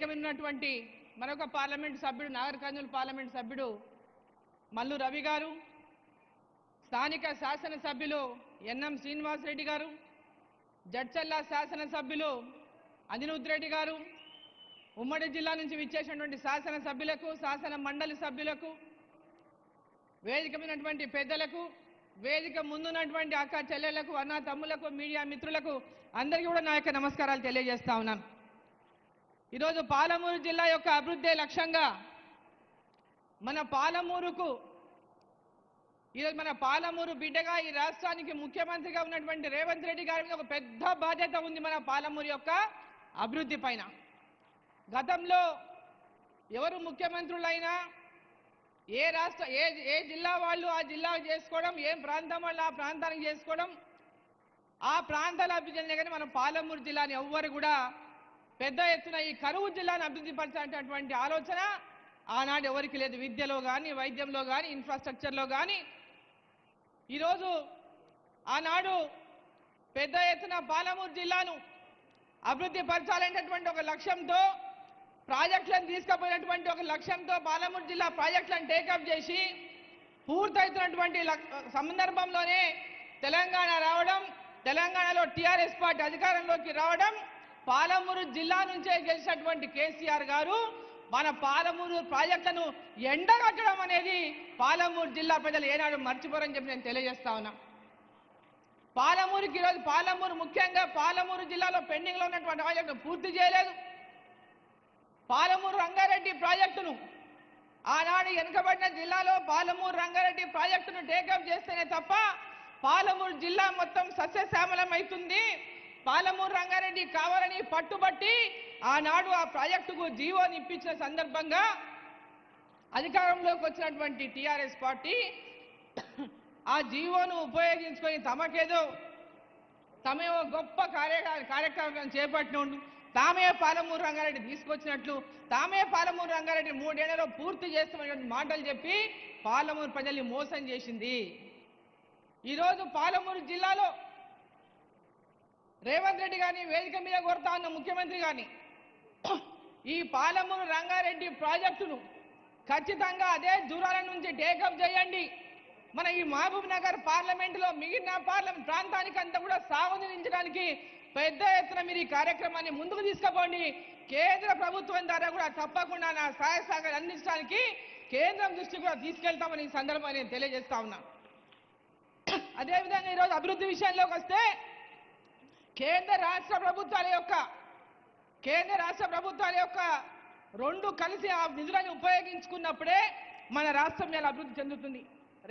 ఉన్నటువంటి మరొక పార్లమెంట్ సభ్యుడు నాగర్ కర్నూలు పార్లమెంట్ సభ్యుడు మల్లు రవి గారు, స్థానిక శాసన సభ్యులు ఎన్ఎం శ్రీనివాస్ రెడ్డి గారు, జడ్చల్ల శాసన సభ్యులు అనిరుద్ రెడ్డి గారు, ఉమ్మడి జిల్లా నుంచి విచ్చేసినటువంటి శాసన సభ్యులకు, శాసన మండలి సభ్యులకు, వేదిక మీదటువంటి పెద్దలకు, వేదిక ముందున్నటువంటి అక్క చెల్లెలకు, అన్న తమ్ములకు, మీడియా మిత్రులకు అందరికీ కూడా నా యొక్క నమస్కారాలు తెలియజేస్తా ఉన్నాను. ఈరోజు పాలమూరు జిల్లా యొక్క అభివృద్ధి లక్ష్యంగా మన పాలమూరుకు ఈరోజు మన పాలమూరు బిడ్డగా ఈ రాష్ట్రానికి ముఖ్యమంత్రిగా ఉన్నటువంటి రేవంత్ రెడ్డి గారి మీద ఒక పెద్ద బాధ్యత ఉంది మన పాలమూరు యొక్క అభివృద్ధి పైన. గతంలో ఎవరు ముఖ్యమంత్రులైనా ఏ రాష్ట్ర ఏ జిల్లా వాళ్ళు ఆ జిల్లా చేసుకోవడం, ఏ ప్రాంతం వాళ్ళు ఆ ప్రాంతానికి చేసుకోవడం, ఆ ప్రాంతాల అభివృద్ధి కానీ మన పాలమూరు జిల్లాని ఎవ్వరు కూడా పెద్ద ఎత్తున ఈ కరువు జిల్లాను అభివృద్ధి పరచాలనేటువంటి ఆలోచన ఆనాడు ఎవరికి లేదు. విద్యలో కానీ, వైద్యంలో కానీ, ఇన్ఫ్రాస్ట్రక్చర్లో కానీ. ఈరోజు ఆనాడు పెద్ద ఎత్తున పాలమూరు జిల్లాను అభివృద్ధి పరచాలనేటువంటి ఒక లక్ష్యంతో, ప్రాజెక్టులను తీసుకుపోయినటువంటి ఒక లక్ష్యంతో పాలమూరు జిల్లా ప్రాజెక్టులను టేకప్ చేసి పూర్తవుతున్నటువంటి సందర్భంలోనే తెలంగాణ రావడం, తెలంగాణలో టీఆర్ఎస్ పార్టీ అధికారంలోకి రావడం, పాలమూరు జిల్లా నుంచే గెలిచినటువంటి కేసీఆర్ గారు మన పాలమూరు ప్రాజెక్టులను ఎండగట్టడం అనేది పాలమూరు జిల్లా ప్రజలు ఏనాడు మర్చిపోరని చెప్పి నేను తెలియజేస్తా ఉన్నా. పాలమూరుకి ఈరోజు ముఖ్యంగా పాలమూరు జిల్లాలో పెండింగ్లో ఉన్నటువంటి ప్రాజెక్టును పూర్తి చేయలేదు. పాలమూరు రంగారెడ్డి ప్రాజెక్టును ఆనాడు వెనుకబడిన జిల్లాలో పాలమూరు రంగారెడ్డి ప్రాజెక్టును టేకప్ చేస్తేనే తప్ప పాలమూరు జిల్లా మొత్తం సస్యశ్యామలం అవుతుంది. పాలమూరు రంగారెడ్డి కావాలని పట్టుబట్టి ఆనాడు ఆ ప్రాజెక్టుకు జీవోని ఇప్పించిన సందర్భంగా అధికారంలోకి వచ్చినటువంటి టీఆర్ఎస్ పార్టీ ఆ జీవోను ఉపయోగించుకొని తమే గొప్ప కార్యక్రమం చేపట్టిన తామే పాలమూరు రంగారెడ్డి తీసుకొచ్చినట్లు, తామే పాలమూరు రంగారెడ్డి 3 ఏళ్లలో పూర్తి చేస్తున్నటువంటి మాటలు చెప్పి పాలమూరు ప్రజల్ని మోసం చేసింది. ఈరోజు పాలమూరు జిల్లాలో రేవంత్ రెడ్డి గారిని వేదిక మీద కొడతా ఉన్న ముఖ్యమంత్రి గారిని ఈ పాలమూరు రంగారెడ్డి ప్రాజెక్టును ఖచ్చితంగా అదే దూరాల నుంచి టేకప్ చేయండి. మన ఈ మహబూబ్ నగర్ పార్లమెంటులో మిగిలిన పార్లమెంట్ ప్రాంతానికి అంతా కూడా సాగునీరించడానికి పెద్ద ఎత్తున మీరు ఈ కార్యక్రమాన్ని ముందుకు తీసుకుపోండి. కేంద్ర ప్రభుత్వం ద్వారా కూడా తప్పకుండా నా సహాయ సహకారాలు అందించడానికి కేంద్రం దృష్టికి కూడా తీసుకెళ్తామని ఈ సందర్భంగా నేను తెలియజేస్తా ఉన్నా. అదేవిధంగా ఈరోజు అభివృద్ధి విషయంలోకి వస్తే కేంద్ర రాష్ట్ర ప్రభుత్వాల యొక్క రెండు కలిసి ఆ నిధులను ఉపయోగించుకున్నప్పుడే మన రాష్ట్రం ఇలా అభివృద్ధి చెందుతుంది.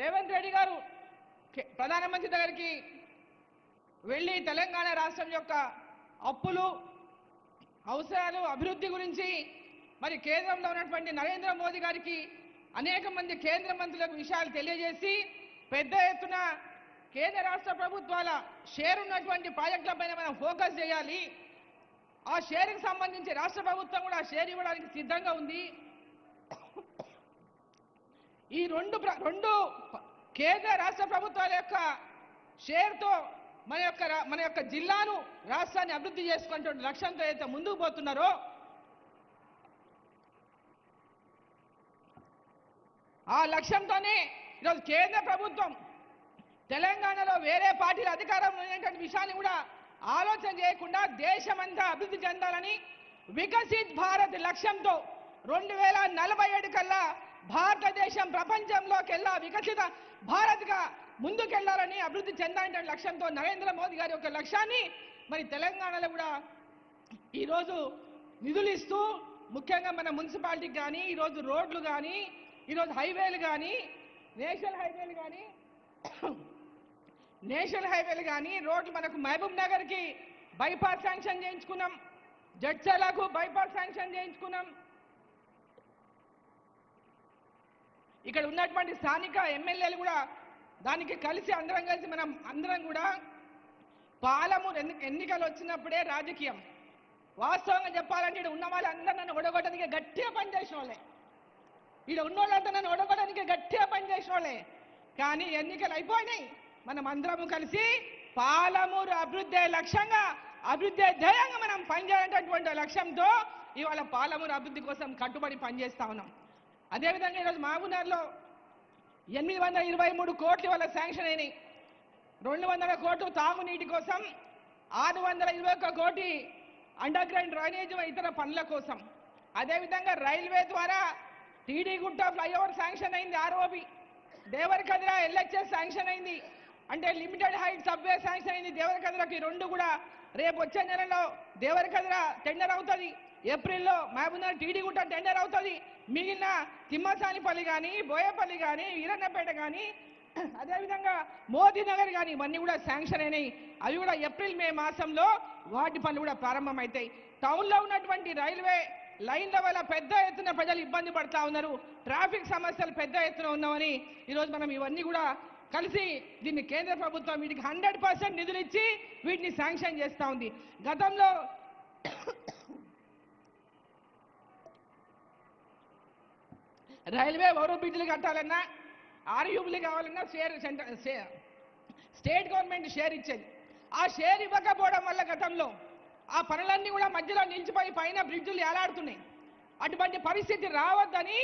రేవంత్ రెడ్డి గారు ప్రధానమంత్రి దగ్గరికి వెళ్ళి తెలంగాణ రాష్ట్రం యొక్క అప్పులు, అవసరాలు, అభివృద్ధి గురించి మరి కేంద్రంలో ఉన్నటువంటి నరేంద్ర మోదీ గారికి అనేక మంది కేంద్ర మంత్రులకు విషయాలు తెలియజేసి పెద్ద ఎత్తున కేంద్ర రాష్ట్ర ప్రభుత్వాల షేర్ ఉన్నటువంటి ప్రాజెక్టులపైన మనం ఫోకస్ చేయాలి. ఆ షేర్కి సంబంధించి రాష్ట్ర ప్రభుత్వం కూడా షేర్ ఇవ్వడానికి సిద్ధంగా ఉంది. ఈ రెండు కేంద్ర రాష్ట్ర ప్రభుత్వాల యొక్క షేర్తో మన యొక్క జిల్లాను, రాష్ట్రాన్ని అభివృద్ధి చేసుకునే లక్ష్యంతో అయితే ముందుకు పోతున్నారో ఆ లక్ష్యంతోనే ఈరోజు కేంద్ర ప్రభుత్వం తెలంగాణలో వేరే పార్టీల అధికారంలో ఉన్నటువంటి విషయాన్ని కూడా ఆలోచన చేయకుండా దేశమంతా అభివృద్ధి చెందాలని వికసిత్ భారత్ లక్ష్యంతో 2047 కల్లా భారతదేశం ప్రపంచంలోకెల్లా వికసిత భారత్గా ముందుకెళ్లాలని, అభివృద్ధి చెందాలనే లక్ష్యంతో నరేంద్ర మోదీ గారి యొక్క లక్ష్యాన్ని మరి తెలంగాణలో కూడా ఈరోజు నిధులు ఇస్తూ ముఖ్యంగా మన మున్సిపాలిటీకి కానీ, ఈరోజు రోడ్లు కానీ, ఈరోజు హైవేలు కానీ, నేషనల్ హైవేలు కానీ రోడ్లు మనకు మహబూబ్ నగర్కి బైపాస్ శాంక్షన్ చేయించుకున్నాం, జడ్చర్లకు బైపాస్ శాంక్షన్ చేయించుకున్నాం. ఇక్కడ ఉన్నటువంటి స్థానిక ఎమ్మెల్యేలు కూడా దానికి కలిసి మనం అందరం కూడా పాలమూరు ఎన్నికలు వచ్చినప్పుడే రాజకీయం. వాస్తవంగా చెప్పాలంటే ఇక్కడ ఉన్న వాళ్ళందరూ నన్ను ఒడగొట్టడానికి గట్టిగా పనిచేసిన వాళ్ళే, ఇక్కడ ఉన్నోళ్ళంతా నన్ను ఒడగొట్టడానికి గట్టిగా పనిచేసిన వాళ్ళే. కానీ ఎన్నికలు అయిపోయినాయి, మనం అందరము కలిసి పాలమూరు అభివృద్ధి లక్ష్యంగా, అభివృద్ధి ధ్యేయంగా మనం పనిచేయాలనేటువంటి లక్ష్యంతో ఇవాళ పాలమూరు అభివృద్ధి కోసం కట్టుబడి పనిచేస్తా ఉన్నాం. అదేవిధంగా ఈరోజు మహబూబ్నగర్లో 823 కోట్లు ఇవాళ శాంక్షన్ అయినాయి. 200 కోట్లు తాగునీటి కోసం, 621 కోటి అండర్ గ్రౌండ్ డ్రైనేజ్ ఇతర పనుల కోసం. అదేవిధంగా రైల్వే ద్వారా టీడీగుట్ట ఫ్లైఓవర్ శాంక్షన్ అయింది, ఆర్ఓబి. దేవరకద్ర ఎల్హెచ్ఎస్ శాంక్షన్ అయింది, అంటే లిమిటెడ్ హైట్ సబ్వే శాంక్షన్ అయింది దేవరకద్రకి. 2 కూడా రేపు వచ్చే నెలలో దేవరకద్ర టెండర్ అవుతుంది. ఏప్రిల్లో మహబూబ్నగర్ టీడీగుట్ట టెండర్ అవుతుంది. మిగిలిన తిమ్మసానిపల్లి కానీ, బోయపల్లి కానీ, ఈరన్నపేట కానీ, అదేవిధంగా మోదీనగర్ కానీ ఇవన్నీ కూడా శాంక్షన్ అయినాయి. అవి కూడా ఏప్రిల్ మే మాసంలో వాటి పనులు కూడా ప్రారంభమవుతాయి. టౌన్లో ఉన్నటువంటి రైల్వే లైన్ల వల్ల పెద్ద ఎత్తున ప్రజలు ఇబ్బంది పడతా ఉన్నారు. ట్రాఫిక్ సమస్యలు పెద్ద ఎత్తున ఉన్నామని ఈరోజు మనం ఇవన్నీ కూడా కలిసి దీన్ని కేంద్ర ప్రభుత్వం వీటికి 100% నిధులు ఇచ్చి వీటిని శాంక్షన్ చేస్తూ ఉంది. గతంలో రైల్వే ఓవర్ బ్రిడ్జ్లు కట్టాలన్నా, ఆర్యూబీలు కావాలన్నా స్టేట్ గవర్నమెంట్ షేర్ ఇచ్చేది. ఆ షేర్ ఇవ్వకపోవడం వల్ల గతంలో ఆ పనులన్నీ కూడా మధ్యలో నిలిచిపోయి పైన బ్రిడ్జులు ఏలాడుతున్నాయి. అటువంటి పరిస్థితి రావద్దని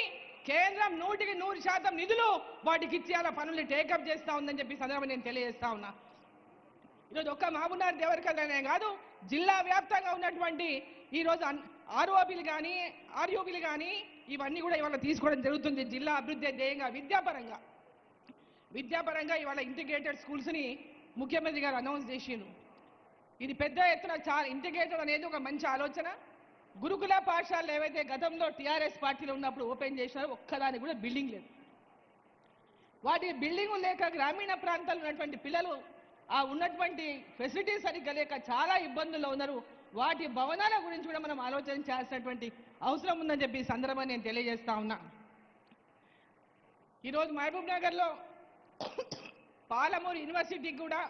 కేంద్రం 100% నిధులు వాటికి ఇచ్చి అలా పనులు టేకప్ చేస్తూ ఉందని చెప్పి సందర్భంగా నేను తెలియజేస్తా ఉన్నా. ఈరోజు ఒక్క మహబూబ్నగర్ దేవరకద్రనే కాదు, జిల్లా వ్యాప్తంగా ఉన్నటువంటి ఈరోజు ఆర్ఓబీలు కానీ, ఆర్యూబీలు కానీ ఇవన్నీ కూడా ఇవాళ తీసుకోవడం జరుగుతుంది. జిల్లా అభివృద్ధి ధ్యేయంగా విద్యాపరంగా ఇవాళ ఇంటిగ్రేటెడ్ స్కూల్స్ని ముఖ్యమంత్రి గారు అనౌన్స్ చేసిండ్రు. ఇది పెద్ద ఎత్తున ఇంటిగ్రేటెడ్ అనేది ఒక మంచి ఆలోచన. గురుకుల పాఠశాలలు ఏవైతే గతంలో టీఆర్ఎస్ పార్టీలో ఉన్నప్పుడు ఓపెన్ చేసినారో ఒక్కదానికి కూడా బిల్డింగ్ లేదు. వాటి బిల్డింగ్ లేక గ్రామీణ ప్రాంతాల్లో ఉన్నటువంటి పిల్లలు ఆ ఉన్నటువంటి ఫెసిలిటీస్ సరిగ్గా లేక చాలా ఇబ్బందుల్లో ఉన్నారు. వాటి భవనాల గురించి కూడా మనం ఆలోచన చేయాల్సినటువంటి అవసరం ఉందని చెప్పి ఈ సందర్భంగా నేను తెలియజేస్తా ఉన్నా. ఈరోజు మహబూబ్ నగర్లో పాలమూరు యూనివర్సిటీకి కూడా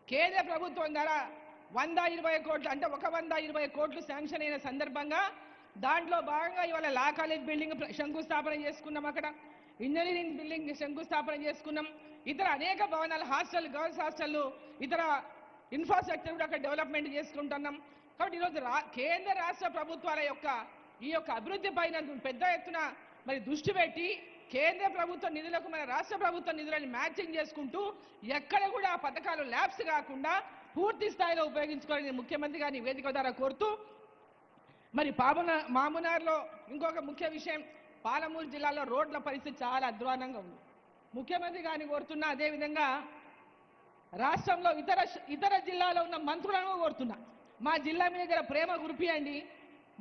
కేంద్ర ప్రభుత్వం ద్వారా 120 కోట్లు, అంటే 120 కోట్లు శాంక్షన్ అయిన సందర్భంగా దాంట్లో భాగంగా ఇవాళ లా కాలేజ్ బిల్డింగ్ శంకుస్థాపన చేసుకున్నాం. అక్కడ ఇంజనీరింగ్ బిల్డింగ్ శంకుస్థాపన చేసుకున్నాం. ఇతర అనేక భవనాలు, హాస్టల్, గర్ల్స్ హాస్టళ్ళు, ఇతర ఇన్ఫ్రాస్ట్రక్చర్ కూడా అక్కడ డెవలప్మెంట్ చేసుకుంటున్నాం. కాబట్టి ఈరోజు కేంద్ర రాష్ట్ర ప్రభుత్వాల యొక్క ఈ యొక్క అభివృద్ధి పైన పెద్ద ఎత్తున మరి దృష్టి పెట్టి కేంద్ర ప్రభుత్వ నిధులకు మన రాష్ట్ర ప్రభుత్వ నిధులను మ్యాచింగ్ చేసుకుంటూ ఎక్కడ కూడా పథకాలు ల్యాబ్స్ కాకుండా పూర్తి స్థాయిలో ఉపయోగించుకోవాలని ముఖ్యమంత్రి గారిని వేదిక ద్వారా కోరుతూ, మరి మహబూబ్నగర్లో ఇంకొక ముఖ్య విషయం, పాలమూరు జిల్లాలో రోడ్ల పరిస్థితి చాలా అధ్వానంగా ఉంది. ముఖ్యమంత్రి గారిని కోరుతున్నా, అదేవిధంగా రాష్ట్రంలో ఇతర జిల్లాలో ఉన్న మంత్రులను కోరుతున్నా, మా జిల్లా మీద దగ్గర ప్రేమ గురిపియండి.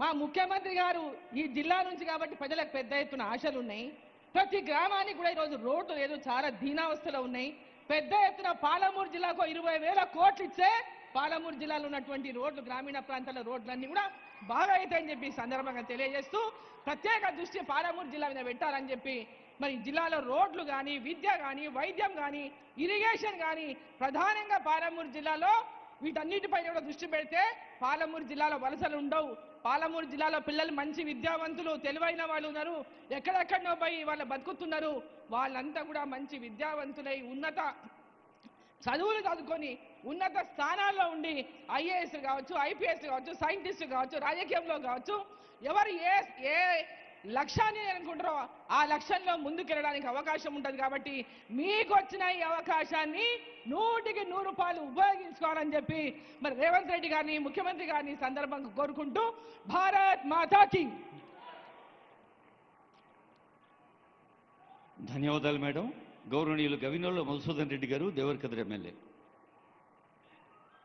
మా ముఖ్యమంత్రి గారు ఈ జిల్లా నుంచి కాబట్టి ప్రజలకు పెద్ద ఎత్తున ఆశలు ఉన్నాయి. ప్రతి గ్రామానికి కూడా ఈరోజు రోడ్లు లేదు, చాలా దీనావస్థలో ఉన్నాయి. పెద్ద ఎత్తున పాలమూరు జిల్లాకు 20,000 కోట్లు ఇచ్చే పాలమూరు జిల్లాలో ఉన్నటువంటి రోడ్లు, గ్రామీణ ప్రాంతాల రోడ్లన్నీ కూడా బాగా అవుతాయని చెప్పి సందర్భంగా తెలియజేస్తూ ప్రత్యేక దృష్టి పాలమూరు జిల్లా మీద పెట్టాలని చెప్పి, మరి జిల్లాలో రోడ్లు కానీ, విద్య కానీ, వైద్యం కానీ, ఇరిగేషన్ కానీ ప్రధానంగా పాలమూరు జిల్లాలో వీటన్నిటిపైన కూడా దృష్టి పెడితే పాలమూరు జిల్లాలో వలసలు ఉండవు. పాలమూరు జిల్లాలో పిల్లలు మంచి విద్యావంతులు, తెలివైన వాళ్ళు ఉన్నారు, ఎక్కడెక్కడో పోయి వాళ్ళు బతుకుతున్నారు. వాళ్ళంతా కూడా మంచి విద్యావంతులై ఉన్నత చదువులు చదువుకొని ఉన్నత స్థానాల్లో ఉండి ఐఏఎస్ కావచ్చు, ఐపీఎస్ కావచ్చు, సైంటిస్ట్ కావచ్చు, రాజకీయంలో కావచ్చు, ఎవరు ఏ లక్ష్యాన్ని అనుకుంటారో ఆ లక్ష్యంలో ముందుకెళ్ళడానికి అవకాశం ఉంటుంది. కాబట్టి మీకు వచ్చిన ఈ అవకాశాన్ని 100కి 100 ఉపయోగించుకోవాలని చెప్పి మరి రేవంత్ రెడ్డి గారిని, ముఖ్యమంత్రి గారిని సందర్భంగా కోరుకుంటూ, భారత్ మాతాకి. ధన్యవాదాలు మేడం. గౌరవనీయులు గవినోళ్ల మధుసూదన్ రెడ్డి గారు, దేవరకద్ర ఎమ్మెల్యే.